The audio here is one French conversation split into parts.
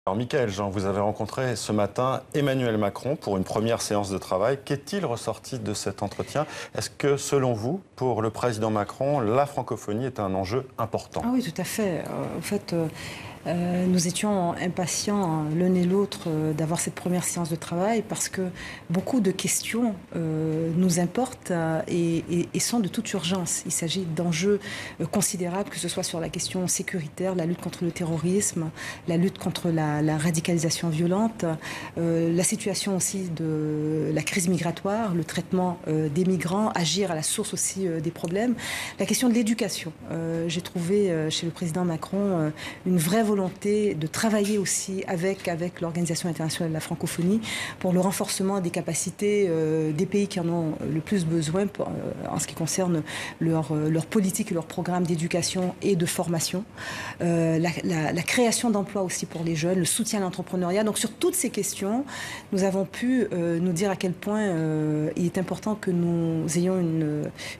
Alors, Michaël Jean, vous avez rencontré ce matin Emmanuel Macron pour une première séance de travail. Qu'est-il ressorti de cet entretien? Est-ce que, selon vous, pour le président Macron, la francophonie est un enjeu important? Ah oui, tout à fait. En fait, nous étions impatients l'un et l'autre d'avoir cette première séance de travail parce que beaucoup de questions nous importent et sont de toute urgence. Il s'agit d'enjeux considérables, que ce soit sur la question sécuritaire, la lutte contre le terrorisme, la lutte contre la radicalisation violente, la situation aussi de la crise migratoire, le traitement des migrants, agir à la source aussi des problèmes, la question de l'éducation. J'ai trouvé chez le président Macron une vraie volonté de travailler aussi avec l'Organisation internationale de la francophonie pour le renforcement des capacités des pays qui en ont le plus besoin en ce qui concerne leur politique et leur programme d'éducation et de formation, la création d'emplois aussi pour les jeunes, le soutien à l'entrepreneuriat. Donc sur toutes ces questions, nous avons pu nous dire à quel point il est important que nous ayons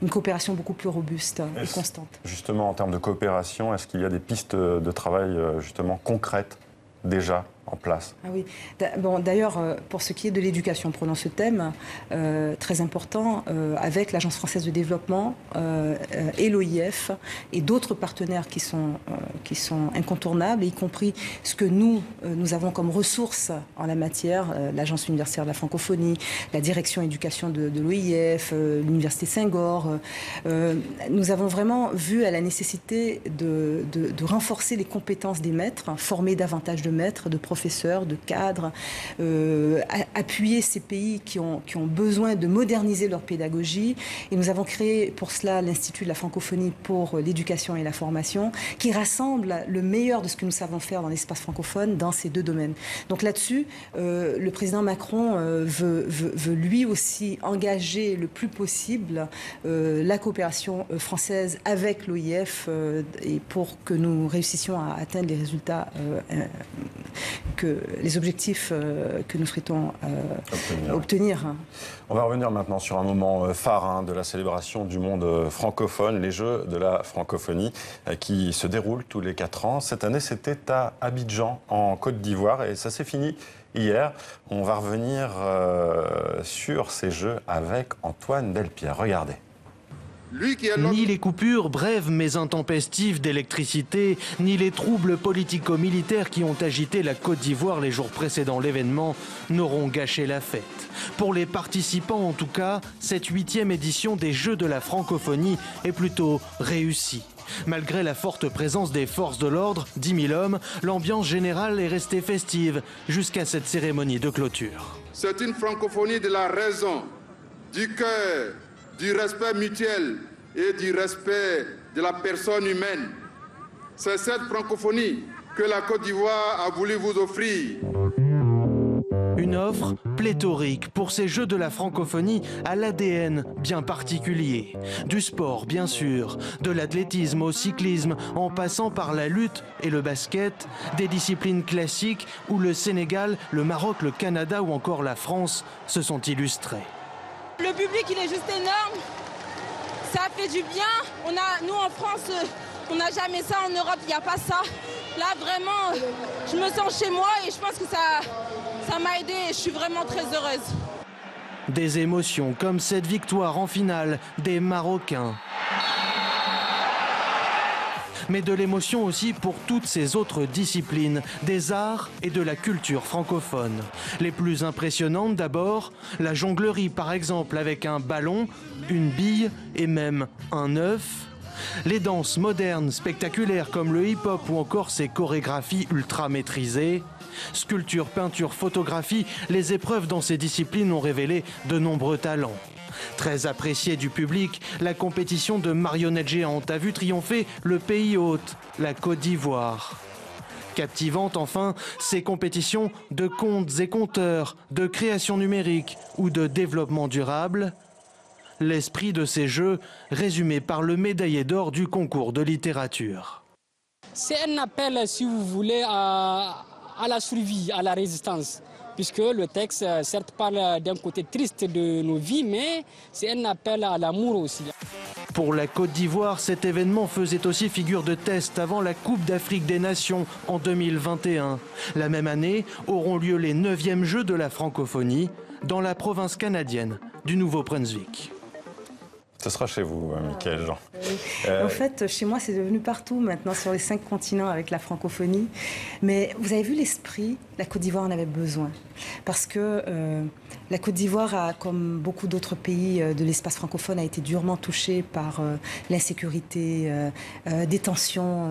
une coopération beaucoup plus robuste et constante. Justement, en termes de coopération, est-ce qu'il y a des pistes de travail justement concrètes déjà en place? Ah oui. Bon, d'ailleurs, pour ce qui est de l'éducation, prenons ce thème très important avec l'Agence française de développement et l'OIF et d'autres partenaires qui sont incontournables, y compris ce que nous avons comme ressources en la matière, l'Agence universitaire de la francophonie, la direction éducation de l'OIF, l'Université Saint-Gore. Nous avons vraiment vu à la nécessité de renforcer les compétences des maîtres, former davantage de maîtres, de professeurs, de cadres, appuyer ces pays qui ont besoin de moderniser leur pédagogie. Et nous avons créé pour cela l'Institut de la francophonie pour l'éducation et la formation, qui rassemble le meilleur de ce que nous savons faire dans l'espace francophone dans ces deux domaines. Donc là-dessus, le président Macron veut lui aussi engager le plus possible la coopération française avec l'OIF et pour que nous réussissions à atteindre les résultats les objectifs que nous souhaitons obtenir. On va revenir maintenant sur un moment phare de la célébration du monde francophone, les Jeux de la francophonie qui se déroulent tous les 4 ans. Cette année, c'était à Abidjan, en Côte d'Ivoire, et ça s'est fini hier. On va revenir sur ces Jeux avec Antoine Delpierre. Regardez. Ni les coupures brèves mais intempestives d'électricité, ni les troubles politico-militaires qui ont agité la Côte d'Ivoire les jours précédant l'événement n'auront gâché la fête. Pour les participants en tout cas, cette 8e édition des Jeux de la francophonie est plutôt réussie. Malgré la forte présence des forces de l'ordre, 10 000 hommes, l'ambiance générale est restée festive jusqu'à cette cérémonie de clôture. C'est une francophonie de la raison, du cœur, du respect mutuel et du respect de la personne humaine. C'est cette francophonie que la Côte d'Ivoire a voulu vous offrir. Une offre pléthorique pour ces Jeux de la francophonie à l'ADN bien particulier. Du sport, bien sûr, de l'athlétisme au cyclisme, en passant par la lutte et le basket, des disciplines classiques où le Sénégal, le Maroc, le Canada ou encore la France se sont illustrés. Le public, il est juste énorme. Ça fait du bien. Nous, en France, on n'a jamais ça. En Europe, il n'y a pas ça. Là, vraiment, je me sens chez moi et je pense que ça m'a aidée et je suis vraiment très heureuse. Des émotions comme cette victoire en finale des Marocains. Mais de l'émotion aussi pour toutes ces autres disciplines, des arts et de la culture francophone. Les plus impressionnantes d'abord, la jonglerie par exemple avec un ballon, une bille et même un œuf. Les danses modernes, spectaculaires comme le hip-hop ou encore ses chorégraphies ultra maîtrisées. Sculpture, peinture, photographie, les épreuves dans ces disciplines ont révélé de nombreux talents. Très appréciée du public, la compétition de marionnettes géantes a vu triompher le pays hôte, la Côte d'Ivoire. Captivante enfin, ces compétitions de contes et conteurs, de création numérique ou de développement durable. L'esprit de ces jeux résumé par le médaillé d'or du concours de littérature. C'est un appel, si vous voulez, à la survie, à la résistance. puisque le texte, certes, parle d'un côté triste de nos vies, mais c'est un appel à l'amour aussi. Pour la Côte d'Ivoire, cet événement faisait aussi figure de test avant la Coupe d'Afrique des Nations en 2021. La même année auront lieu les 9e Jeux de la francophonie dans la province canadienne du Nouveau-Brunswick. Ce sera chez vous, Michaël Jean. En fait, chez moi, c'est devenu partout maintenant, sur les 5 continents avec la francophonie. Mais vous avez vu l'esprit, la Côte d'Ivoire en avait besoin. Parce que la Côte d'Ivoire, comme beaucoup d'autres pays de l'espace francophone, a été durement touchée par l'insécurité, des tensions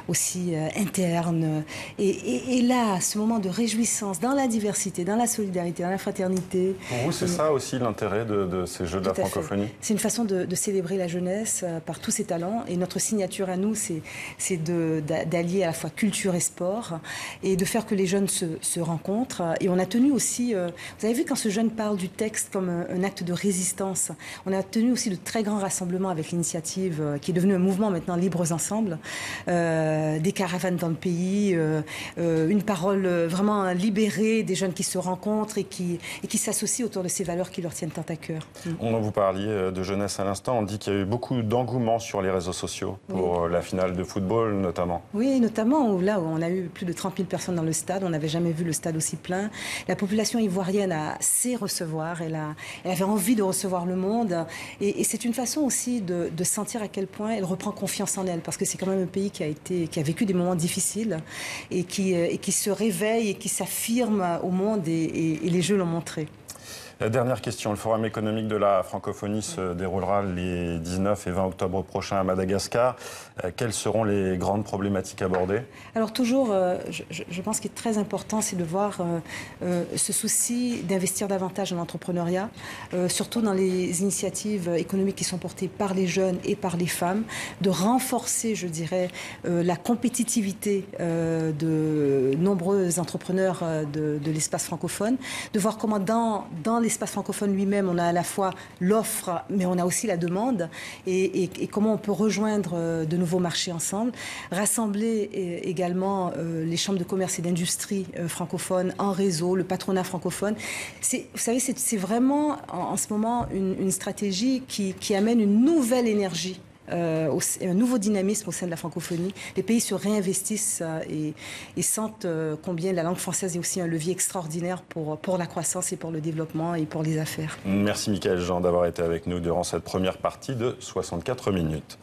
aussi internes. Et là, ce moment de réjouissance dans la diversité, dans la solidarité, dans la fraternité. Pour vous, c'est ça aussi l'intérêt de ces Jeux de la francophonie? C'est une façon de célébrer la jeunesse par tous ses talents. Et notre signature à nous, c'est d'allier à la fois culture et sport et de faire que les jeunes se rencontrent. Et on a tenu aussi, vous avez vu quand ce jeune parle du texte comme un acte de résistance, on a tenu aussi de très grands rassemblements avec l'initiative qui est devenue un mouvement maintenant, Libres Ensemble, des caravanes dans le pays, une parole vraiment libérée, des jeunes qui se rencontrent et qui s'associent autour de ces valeurs qui leur tiennent tant à cœur. Vous parliez de jeunesse à l'instant, on dit qu'il y a eu beaucoup d'engouement sur les réseaux sociaux pour la finale de football notamment. Oui, notamment là où on a eu plus de 30 000 personnes dans le stade, on n'avait jamais vu le stade aussi plein. La population ivoirienne sait recevoir, elle avait envie de recevoir le monde et c'est une façon aussi de sentir à quel point elle reprend confiance en elle parce que c'est quand même un pays qui a vécu des moments difficiles et qui se réveille et qui s'affirme au monde et les Jeux l'ont montré. La dernière question, le Forum économique de la francophonie se déroulera les 19 et 20 octobre prochains à Madagascar. Quelles seront les grandes problématiques abordées? Alors toujours, je pense qu'il est très important, c'est de voir ce souci d'investir davantage en entrepreneuriat, surtout dans les initiatives économiques qui sont portées par les jeunes et par les femmes, de renforcer, je dirais, la compétitivité de nombreux entrepreneurs de l'espace francophone, de voir comment dans l'espace francophone lui-même, on a à la fois l'offre, mais on a aussi la demande, et comment on peut rejoindre de nouveaux marchés ensemble, rassembler également les chambres de commerce et d'industrie francophones en réseau, le patronat francophone. Vous savez, c'est vraiment en ce moment une stratégie qui amène une nouvelle énergie. Un nouveau dynamisme au sein de la francophonie. Les pays se réinvestissent et sentent combien la langue française est aussi un levier extraordinaire pour la croissance et pour le développement et pour les affaires. Merci Michaël Jean d'avoir été avec nous durant cette première partie de 64 minutes.